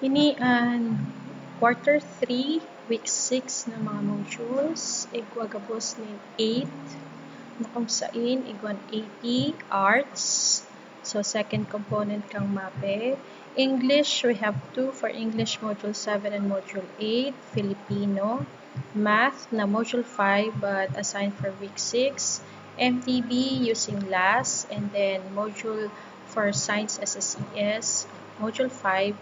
Ini ang quarter 3, week 6 na mga modules. Igwa gabos ni 8 na kung sain igwan AP Arts. So second component kang MAPE. English, we have 2 for English Module 7 and Module 8. Filipino. Math na Module 5 but assigned for week 6. MTB using LAS, and then module for Science SSES, Module 5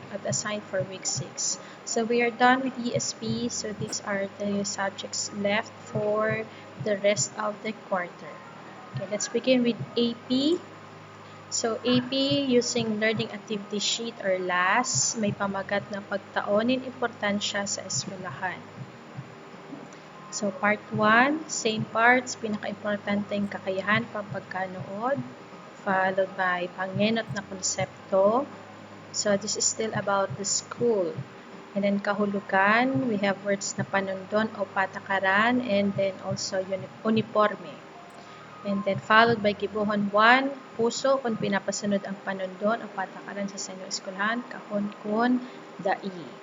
at assigned for week 6. So we are done with ESP. So these are the subjects left for the rest of the quarter. Okay, let's begin with AP. So AP using Learning Activity Sheet or LAS, may pamagat na pagtaonin importansya sa eskwelahan. So part 1, same parts, pinaka-importanteng kakayahan pagkanood, followed by pangenot na konsepto. So this is still about the school. And then kahulugan, we have words na panundon o patakaran, and then also uniforme. And then followed by gibuhon 1, puso kung pinapasunod ang panundon o patakaran sa inyong eskwelahan, kahon kun dai.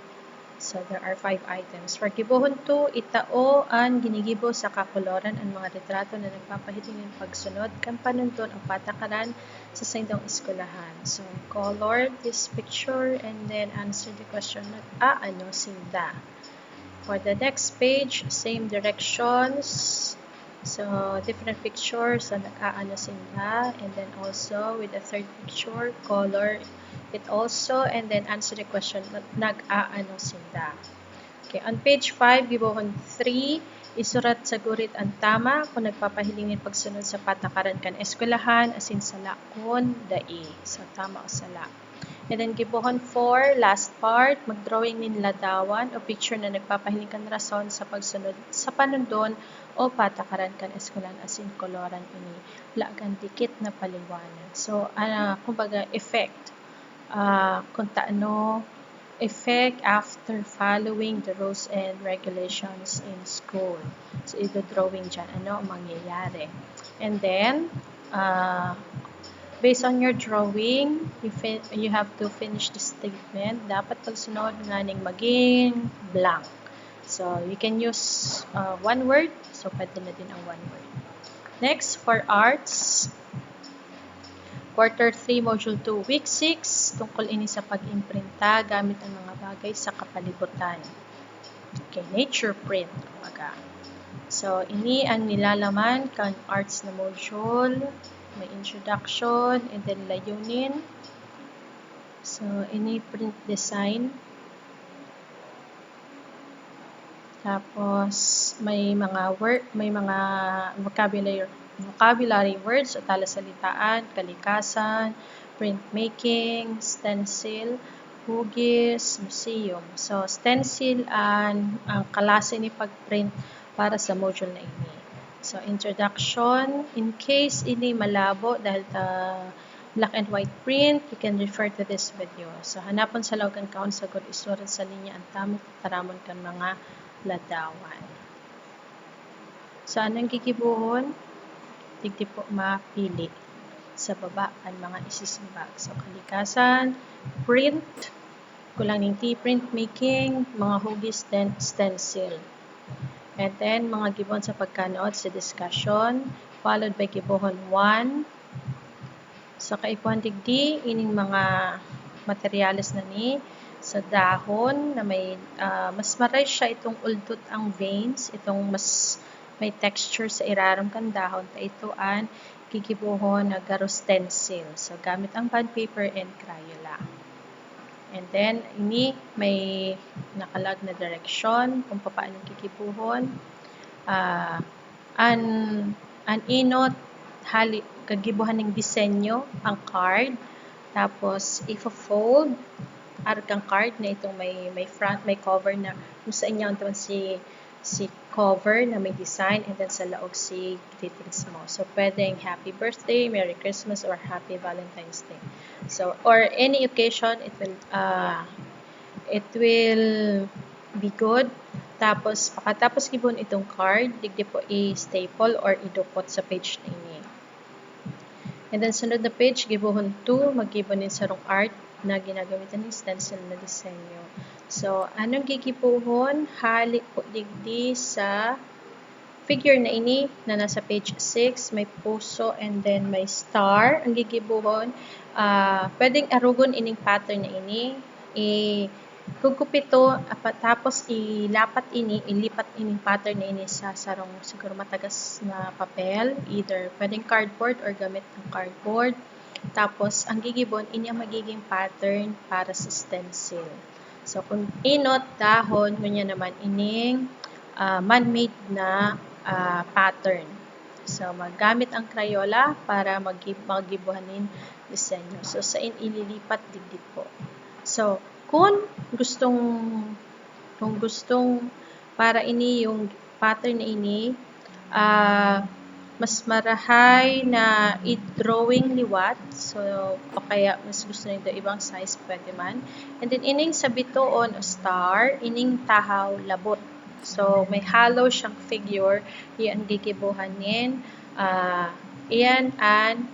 So there are 5 items. For gibuhon 2, itao ang ginigibo sa kakoloran ang mga retrato na nagpapahiling ng pagsunod kan panundon o patakaran sa inyong eskwelahan. So color this picture and then answer the question na ano sinda. For the next page, same directions. So different pictures na nag-aano sinda, and then also with the third picture, color it also, and then answer the question nag-aano sinda. Okay, on page 5, gibohon 3, isurat sa gurit ang tama kung nagpapahilingin pagsunod sa patakaran kan eskwelahan asin sala kun dai. So tama o sala. And then gibohon 4, last part, magdrawing nin ladawan o picture na nagpapahiling kan rason sa pagsunod sa panundon o patakaran kan eskwelahan asin koloran ini lagan dikit na paliwanag. So kumbaga effect. Kung taano effect after following the rules and regulations in school. So ito drawing dyan, ano ang mangyayari. And then based on your drawing, you have to finish the statement. Dapat pagsunod nga ning maging blank. So you can use one word. So pwede na din ang one word. Next, for arts, Quarter 3, Module 2, Week 6, tungkol ini sa pag-imprinta gamit ang mga bagay sa kapalibutan. Okay, nature print. Kumbaga. So, ini ang nilalaman kan arts na module. May introduction, and then layunin. So, ini print design. Tapos, may mga vocabulary words o talasalitaan, kalikasan, printmaking, stencil, hugis, museum. So, stencil ang klase ni pagprint para sa module na ini. So, introduction. In case ini malabo dahil black and white print, you can refer to this video. So, hanapon sa log ang kaon sa good isurat sa linya ang tamit taramon kan mga ladawan. So, anong gigibuhon? Digdi po mapili sa baba ang mga isisimbag. So, kalikasan, print, kulang ng print making, mga hugis, stencil. And then, mga gibon sa pagkanood sa discussion, followed by gibuhon 1. So, kaipuan digdi, ining mga materyales na ni sa dahon na may, mas maray siya itong uldot ang veins, itong mas may texture sa iraram kan dahon, ta ito ang gigibuhon na garo stencil. So, gamit ang bond paper and Crayola. And then, ini may nakalag na direksyon kung paano gigibuhon. An inot, kagibuhan ng disenyo, ang card. Tapos, if-fold, argang card na itong may front, may cover na kung sa inyo ito si cover na may design, and then sa laog si greetings mo. So, pwedeng happy birthday, Merry Christmas, or Happy Valentine's Day. So, or any occasion, it will be good. Tapos, pakatapos gibon itong card, digdi po i-staple or idukot sa page na ini. And then sunod na page, gibuhon 2, maggibunin sa rong art na ginagamitan ng stencil na disenyo. So, anong gigibuhon? Hali po digdi sa figure na ini na nasa page 6, may puso and then may star. Ang gigibuhon, pwedeng arugon ining pattern na ini. Gugupito, tapos ilipat ining pattern na ini sa sarong siguro matagas na papel, either pwedeng cardboard or gamit ng cardboard. Tapos, ang gigibon, ini ang magiging pattern para sa stencil. So, kung inot, dahon, kunya naman ining man-made na pattern. So, magamit ang Crayola para magibuhanin disenyo. So, sa ililipat digdi po. So, kung gustong para ini yung pattern na ini, mas marahay na i-drawing liwat. So, o kaya mas gusto nito ibang size, pwede man. And then, ining sa bitoon o star, ining tahaw labot. So, may hollow siyang figure. Iyan gigibuhanin. Iyan ang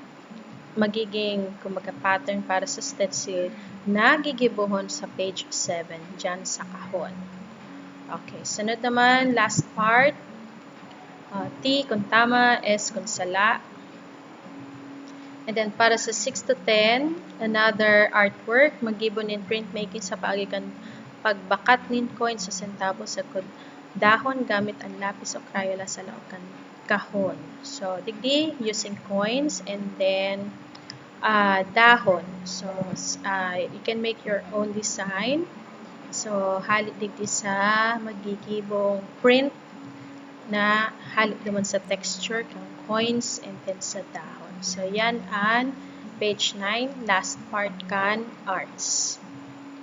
magiging kumaga pattern para sa stencil na gigibuhon sa page 7 dyan sa kahon. Okay, sunod naman, last part. T kung tama, S kung sala. And then para sa 6 to 10, another artwork, magibon in printmaking sa paagikan pagbakat nin coin sa sentabo sa dahon gamit ang lapis o Crayola sa loob kan kahon. So, digdi using coins and then dahon. So, you can make your own design. So, halit digdi sa magigibong print na halit naman sa texture kang coins and then sa dahon. So, yan ang page 9, last part kan arts.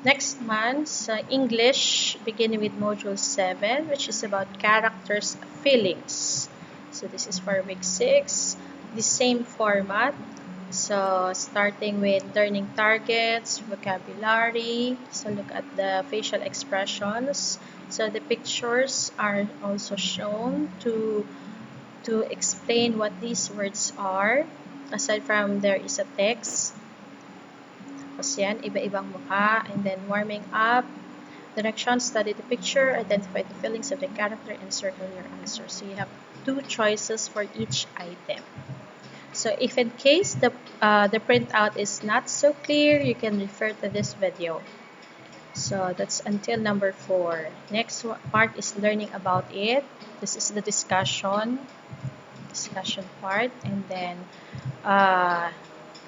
Next month, sa English, beginning with module 7, which is about characters' feelings. So, this is for week 6. The same format. So, starting with learning targets, vocabulary. So, look at the facial expressions. So, the pictures are also shown to explain what these words are. Aside from there is a text. Tapos yan, iba-ibang mukha. And then, warming up. Directions, study the picture, identify the feelings of the character, and circle your answer. So, you have 2 choices for each item. So, if in case the printout is not so clear, you can refer to this video. So, that's until number 4. Next part is learning about it. This is the discussion part. And then,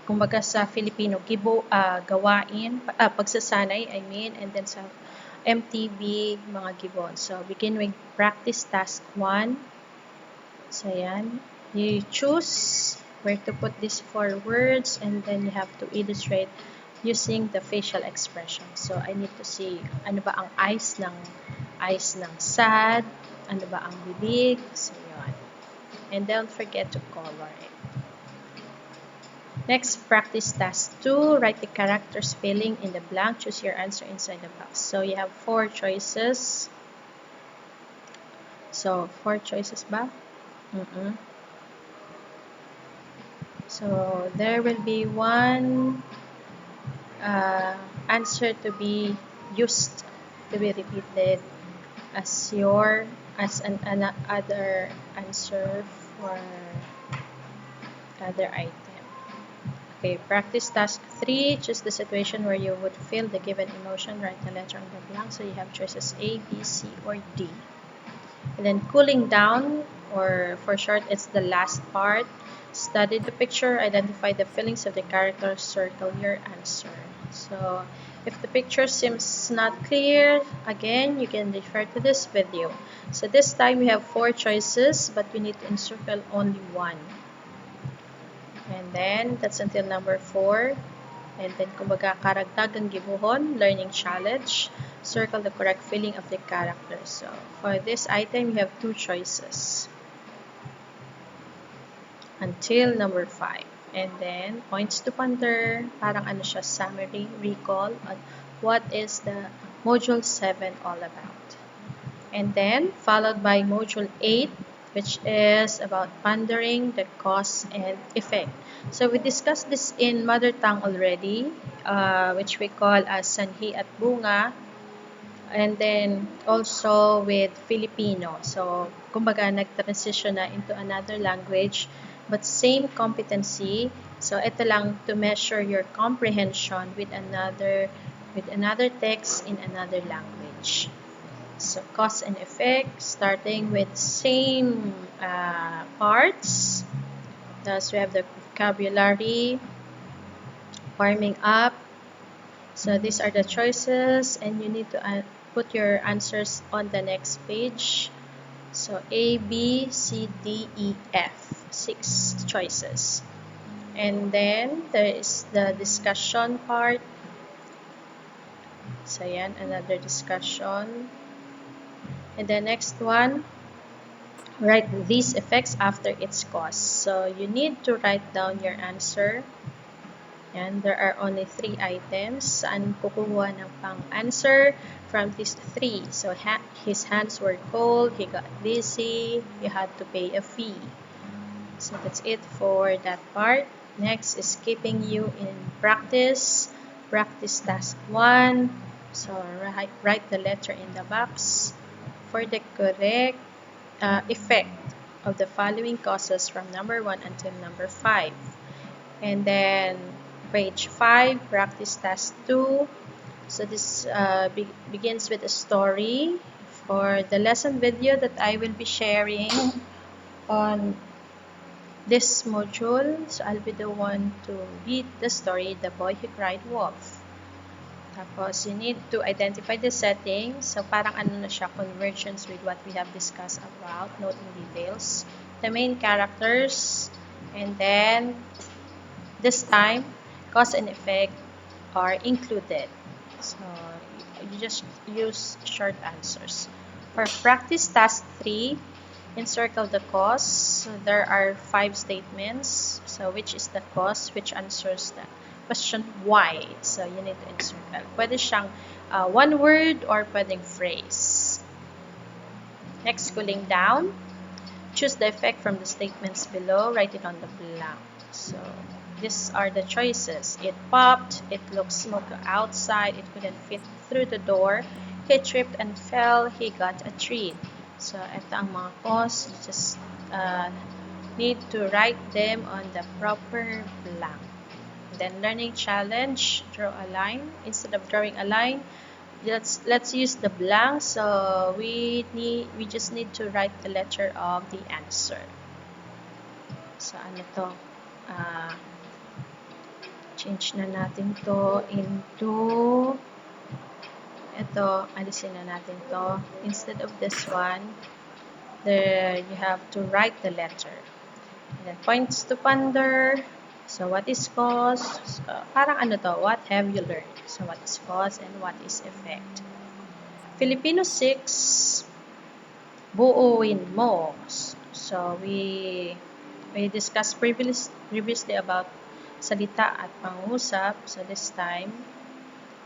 kumbaga sa Filipino, gawain, pagsasanay, I mean, and then sa MTB, mga gibon. So, begin with practice task 1. So, yan. You choose where to put these 4 words and then you have to illustrate using the facial expression. So, I need to see ano ba ang eyes ng sad, ano ba ang bibig, so yun. And don't forget to color it. Next, practice task 2. Write the character's feeling in the blank. Choose your answer inside the box. So, you have 4 choices. So, 4 choices ba? So, there will be one answer to be used, to be repeated as another answer for other item. Okay, practice task 3. Choose the situation where you would feel the given emotion. Write the letter on the blank. So, you have choices A, B, C, or D. And then cooling down, or for short, it's the last part. Study the picture, identify the feelings of the character, circle your answer. So, if the picture seems not clear, again, you can refer to this video. So, this time we have 4 choices, but we need to encircle only 1. And then, that's until number 4. And then, kumbaga, karagdagang gibuhon, learning challenge, circle the correct feeling of the character. So, for this item, you have 2 choices. Until number 5. And then, points to ponder, parang ano siya, summary, recall, on what is the Module 7 all about. And then, followed by Module 8, which is about pondering the cause and effect. So we discussed this in mother tongue already, which we call as sanhi at bunga, and then also with Filipino. So kumbaga nag-transition na into another language, but same competency. So ito lang to measure your comprehension with another text in another language. So cause and effect, starting with same parts. Thus we have the vocabulary, warming up. So these are the choices, and you need to put your answers on the next page. So A, B, C, D, E, F, 6 choices. And then there is the discussion part. So yan, another discussion. And the next one, write these effects after its cause. So you need to write down your answer. And there are only 3 items. Saan kukuha ng pang-answer from these 3? So his hands were cold, he got dizzy, he had to pay a fee. So that's it for that part. Next is keeping you in practice. Practice task 1. So write the letter in the box for the correct effect of the following causes from number 1 until number 5. And then page 5, practice task 2. So this begins with a story. For the lesson video that I will be sharing on this module, so I'll be the one to read the story, The Boy Who Cried Wolf. Tapos, you need to identify the settings. So, parang ano na siya, convergence with what we have discussed about, noting details, the main characters, and then this time, cause and effect are included. So, you just use short answers. For practice task 3, encircle the cause. So, there are 5 statements. So, which is the cause? Which answers the question why? So, you need to encircle. Pwede siyang one word or pwedeng phrase. Next, cooling down. Choose the effect from the statements below. Write it on the blank. So, these are the choices. It popped. It looked smoky outside. It couldn't fit through the door. He tripped and fell. He got a treat. So, ito ang mga cause. You just need to write them on the proper blank. Then, learning challenge. Draw a line. Instead of drawing a line, let's use the blank. So, we just need to write the letter of the answer. So, ano to? Change na natin to into ito, alisin na natin to. Instead of this one, there you have to write the letter. And then points to ponder. So what is cause? Parang ano to, what have you learned? So what is cause and what is effect? Filipino 6, buuin mo. So we discussed previously about salita at pangusap. So this time,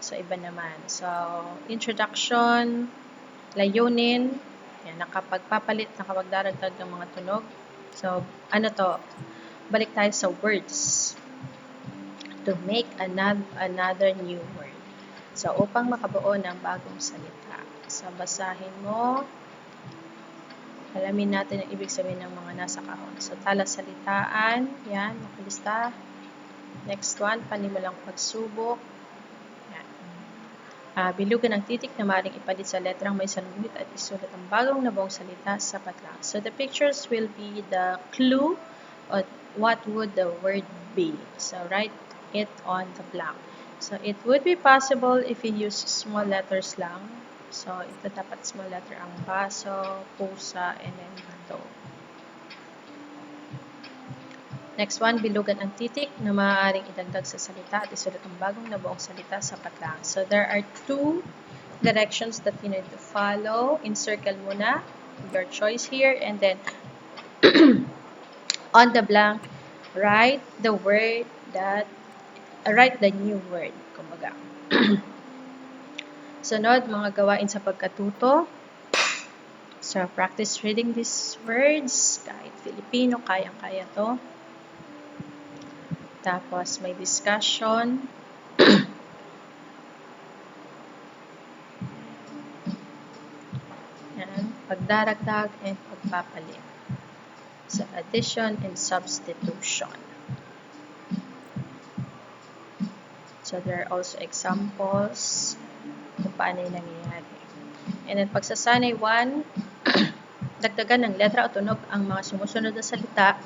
so iba naman. So introduction, layunin, yan, nakapagdaragdag ng mga tunog. So ano to, balik tayo sa words. To make another new word. So upang makabuo ng bagong salita. So basahin mo. Alamin natin ang ibig sabihin ng mga nasa kahon. So talasalitaan, yan, nakalista. Next one, panimulang pagsubok. Yan. Bilugan ng titik na maaaring ipalit sa letrang may salungulit at isulat ang bagong nabuong salita sa patlang. So the pictures will be the clue on what would the word be. So write it on the blank. So it would be possible if you use small letters lang. So ito dapat small letter ang baso, pusa, and then bato. Next one, bilugan ang titik na maaaring idagdag sa salita at isulat ang bagong nabuong salita sa patlang. So there are 2 directions that you need to follow. Encircle muna your choice here, and then on the blank, write the new word. Kumbaga. Sunod, mga gawain sa pagkatuto. So, practice reading these words. Kahit Filipino, kayang-kaya to. Tapos, may discussion. Yan, pagdaragdag and pagpapalit. So, addition and substitution. So, there are also examples kung paano yung nangyayari. And then, pagsasanay 1, dagdagan ng letra o tunog ang mga sumusunod na salita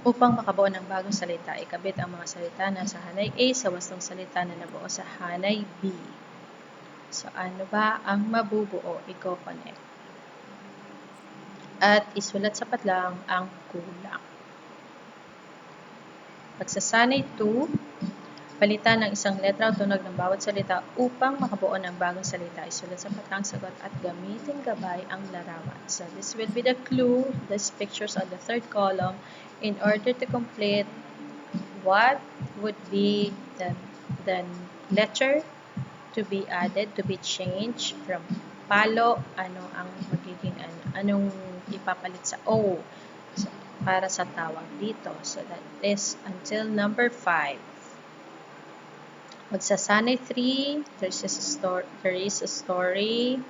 upang makabuo ng bagong salita. Ikabit ang mga salita na sa hanay A sa wastong salita na nabuo sa hanay B. So, ano ba ang mabubuo? I-connect. At isulat sa padlang ang kulang. Pagsasanay 2, palitan ng isang letra o tunog ng bawat salita upang makabuo ng bagong salita. Isulat sa padlang sagot at gamitin gabay ang larawan. So, this will be the clue, these pictures on the third column, in order to complete what would be the letter to be added, to be changed from palo, ano ang magiging anong ipapalit sa O para sa tawag dito. So that is until number 5. Magsasanay 3, there is a story.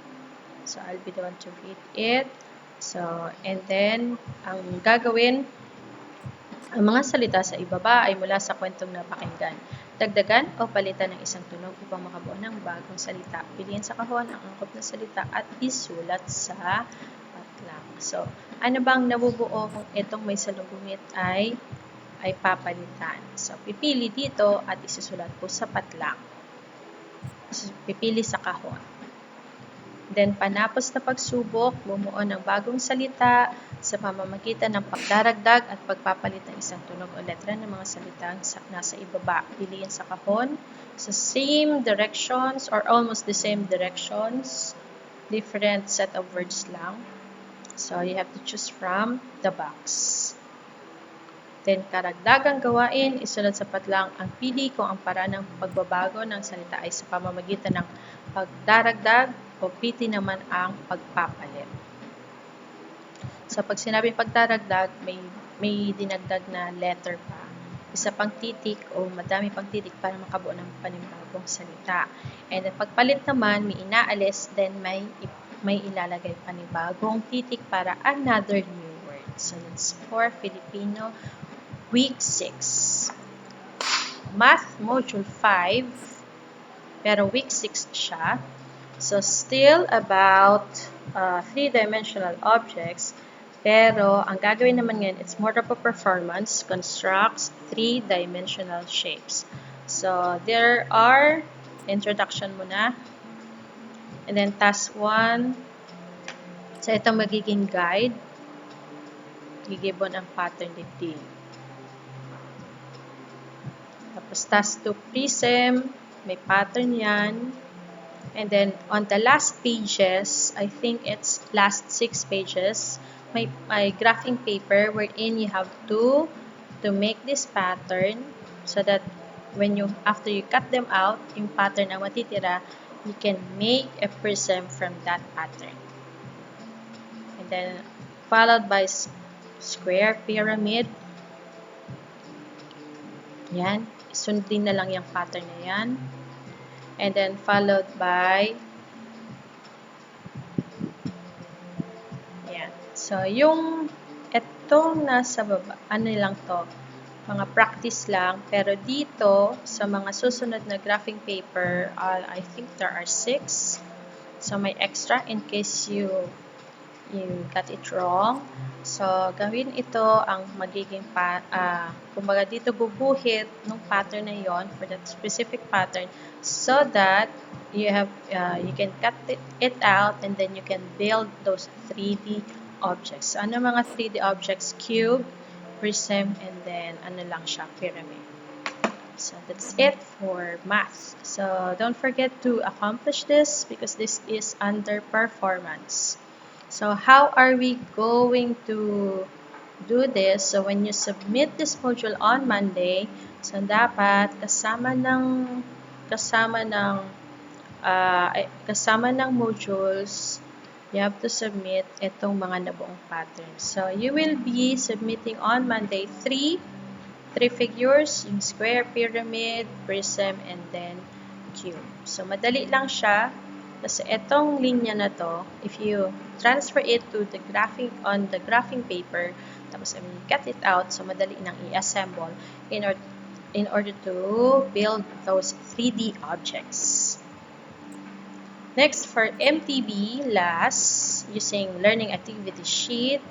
So I'll be the one to read it. So, and then, ang gagawin, ang mga salita sa ibaba ay mula sa kwentong napakinggan. Dagdagan o palitan ng isang tunog upang makabuo ng bagong salita. Piliin sa kahon ang angkop na salita at isulat sa patlang. So, ano bang nabubuo kung itong may salungguhit ay papalitan? So, pipili dito at isusulat po sa patlang. So, pipili sa kahon. Then, panapos na pagsubok, bumuo ng bagong salita sa pamamagitan ng pagdaragdag at pagpapalit ng isang tunog o letra ng mga salitang nasa ibaba. Piliin sa kahon sa same directions or almost the same directions, different set of words lang. So, you have to choose from the box. Then, karagdagang gawain, isulat sa patlang ang pili kung ang paraan ng pagbabago ng salita ay sa pamamagitan ng pagdaragdag o piti naman ang pagpapalit. So, pag sinabing pagdaragdag, may dinagdag na letter pa. Isa pang titik o madami pang titik para makabuo ng panibagong salita. And then, pagpalit naman, may inaalis, then may ilalagay panibagong titik para another new word. So, that's for Filipino Week 6. Math Module 5, pero Week 6 siya. So, still about 3-dimensional objects, pero ang gagawin naman ngayon, it's more of a performance, constructs 3-dimensional shapes. So, there are, introduction muna, and then task 1, so ito magiging guide, gigibon ang pattern din. Tapos task 2, prism, may pattern yan. And then, on the last pages, I think it's last 6 pages, may graphing paper wherein you have to make this pattern so that after you cut them out, yung pattern na matitira, you can make a prism from that pattern. And then, followed by square pyramid. Yan. Sundin na lang yung pattern na yan. And then, followed by yan. So, yung etong nasa baba, ano lang to? Mga practice lang. Pero dito, sa mga susunod na graphing paper, I think there are 6. So, may extra in case you got it wrong. So, gawin ito ang magiging kumbaga dito bubuhit ng pattern na yon for that specific pattern so that you can cut it out and then you can build those 3D objects. So, ano mga 3D objects? Cube, prism, and then ano lang siya, pyramid. So, that's it for math. So, don't forget to accomplish this because this is under performance. So, how are we going to do this? So, when you submit this module on Monday, so dapat kasama ng modules you have to submit itong mga nabuong patterns. So, you will be submitting on Monday 3 figures, yung square, pyramid, prism, and then cube. So, madali lang siya. Kasi itong linya na to, if you transfer it to the graphing on the graphing paper, tapos cut it out, so madali nang i-assemble in order to build those 3D objects. Next, for MTB, last, using learning activity sheet.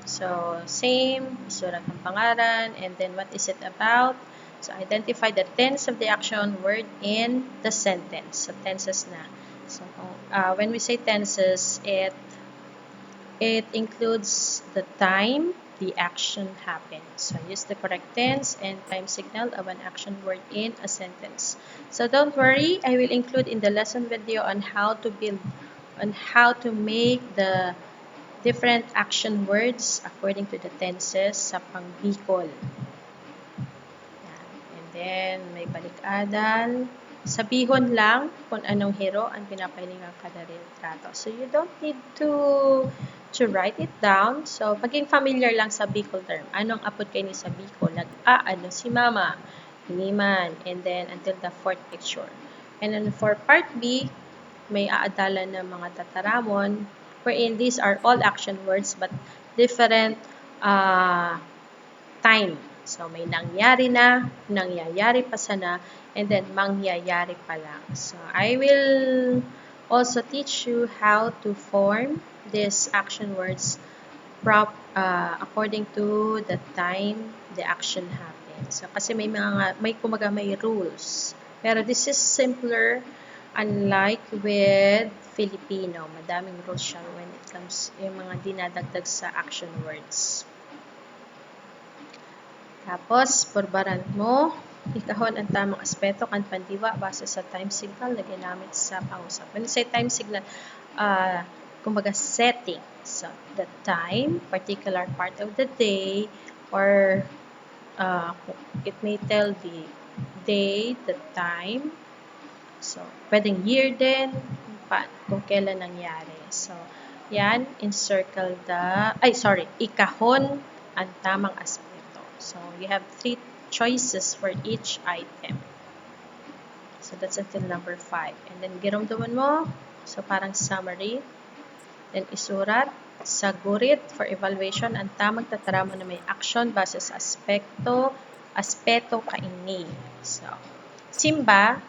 So, same, isulat ng pangalan, and then what is it about? So, identify the tense of the action word in the sentence. So, tenses na. So, when we say tenses, it includes the time the action happened. So, use the correct tense and time signal of an action word in a sentence. So, don't worry, I will include in the lesson video on how to make the different action words according to the tenses sa pang-Bicol. And then, may balik-aral. Sabihon lang kung anong hero ang pinapahilingan kada retrato. So, you don't need to write it down. So, maging familiar lang sa Bicol term. Anong apod kayo ni sa Bicol? Nag-aano si mama, hiniman, and then until the fourth picture. And then for part B, may aadalan ng mga tataramon, wherein these are all action words but different time. So, may nangyari na, nangyayari pa sana, and then mangyayari pa lang. So, I will also teach you how to form these action words according to the time the action happens. So, kasi may rules. Pero this is simpler, unlike with Filipino. Madaming rules siya when it comes yung mga dinadagdag sa action words. Tapos, purbaran mo, ikahon ang tamang aspeto kan pandiwa base sa time signal na ginamit sa pangusap. When you say time signal, kumbaga setting. So, the time, particular part of the day, or it may tell the day, the time. So, pwedeng year din, kung kailan nangyari. So, yan, encircle ikahon ang tamang aspeto. So, you have 3 choices for each item. So, that's until number 5. And then, giramdaman mo. So, parang summary. Then, isurat sa gurit for evaluation ang tamang tataramo na may action base sa aspeto kaini. So, simba,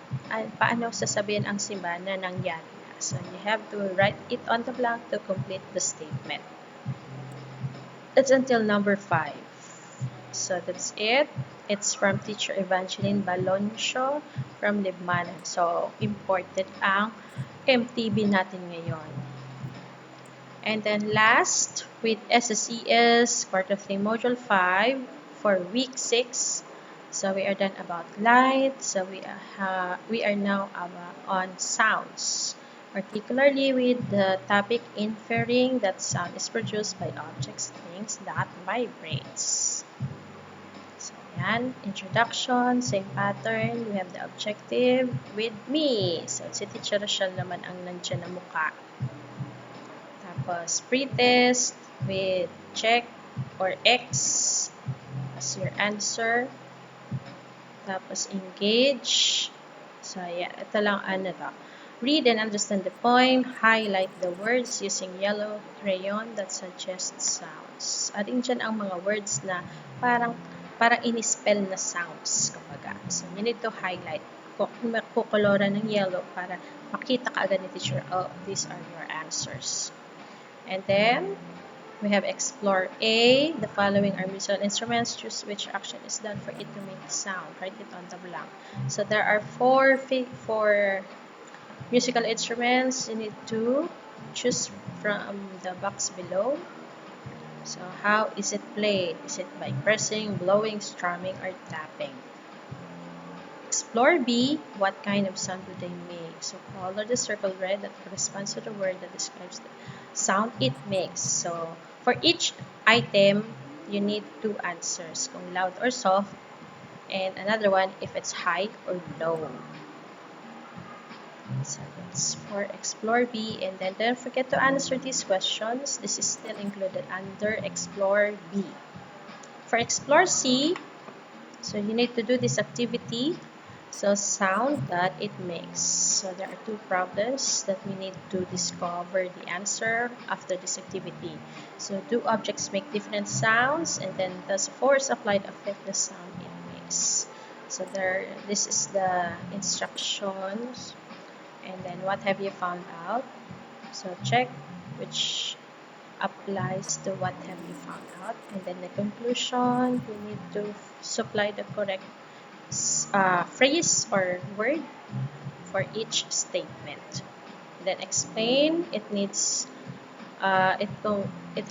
paano sasabihin ang simba na nangyari na? So, you have to write it on the blank to complete the statement. That's until number 5. So, that's it. It's from Teacher Evangeline Baloncio from Libmanan. So, important ang MTB natin ngayon. And then last, with SSES, Quarter 3, Module 5, for Week 6. So, we are done about light. So, we are now on sounds. Particularly with the topic inferring that sound is produced by objects, things that vibrates. So, yan. Introduction, same pattern. We have the objective with me. So, si Teacher Rachel naman ang nandiyan na mukha. Tapos, pretest with check or X as your answer. Tapos, engage. So, yeah, ito lang to. Read and understand the poem. Highlight the words using yellow crayon that suggests sounds. Ating dyan ang mga words na parang in-spell na sounds. Kumbaga. So, you need to highlight. Kukolora ng yellow para makita ka agad ni teacher, oh, these are your answers. And then, we have explore A. The following are musical instruments. Choose which action is done for it to make sound. Write it on the blank. So, there are four musical instruments. You need to choose from the box below. So, how is it played? Is it by pressing, blowing, strumming, or tapping? Explore B. What kind of sound do they make? So, color the circle red that corresponds to the word that describes the sound it makes. So, for each item, you need 2 answers. Kung loud or soft. And another one if it's high or low. So that's for Explore B. And then don't forget to answer these questions. This is still included under Explore B. For Explore C, so you need to do this activity. So sound that it makes. So there are two problems that we need to discover the answer after this activity. So do objects make different sounds, and then does force applied affect the sound it makes. So this is the instructions, and then what have you found out? So check which applies to what have you found out, and then the conclusion, we need to supply the correct phrase or word for each statement. Then explain. It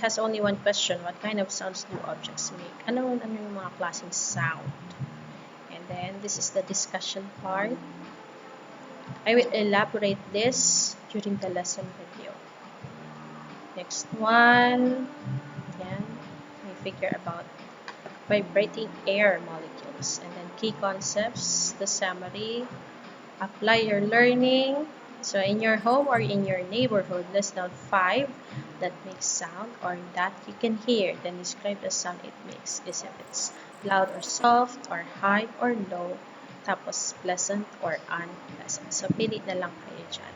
has only one question. What kind of sounds do objects make? Ano yung mga klaseng sound? And then this is the discussion part. I will elaborate this during the lesson video. Next one, yan, we figure about vibrating air molecules, and then key concepts, the summary, apply your learning. So in your home or in your neighborhood, list down 5 that makes sound or that you can hear. Then describe the sound it makes. Is if it's loud or soft or high or low. Tapos pleasant or unpleasant. So pili na lang kayo dyan.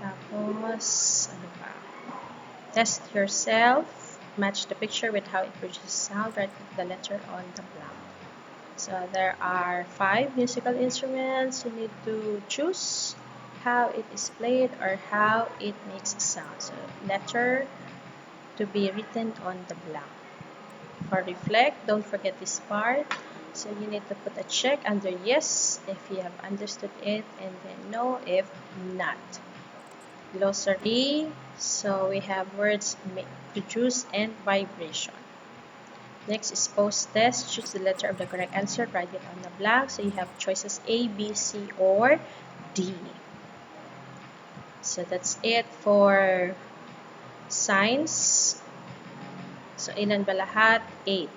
Tapos, ano pa? Test yourself. Match the picture with how it produces sound. Write the letter on the blank. So there are 5 musical instruments. You need to choose how it is played or how it makes a sound. So letter to be written on the blank. For reflect, don't forget this part. So you need to put a check under yes if you have understood it, and then no if not. Glossary. So we have words produce and vibration. Next is post-test. Choose the letter of the correct answer. Write it on the blank. So you have choices A, B, C, or D. So that's it for science. So ilan ba lahat? 8.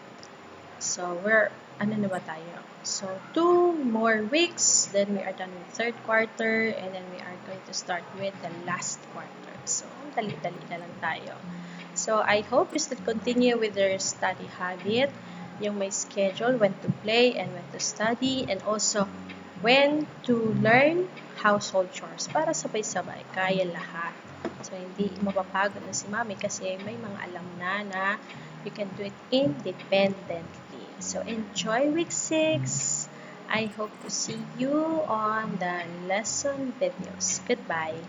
So ano na ba tayo? So 2 more weeks, then we are done with third quarter, and then we are going to start with the last quarter. So dali-dali na lang tayo. So I hope you still continue with your study habit, yung may schedule when to play and when to study, and also when to learn household chores para sabay-sabay, kaya lahat. So hindi mapapagod na si Mami kasi may mga alam na you can do it independently. So enjoy week 6. I hope to see you on the lesson videos. Goodbye.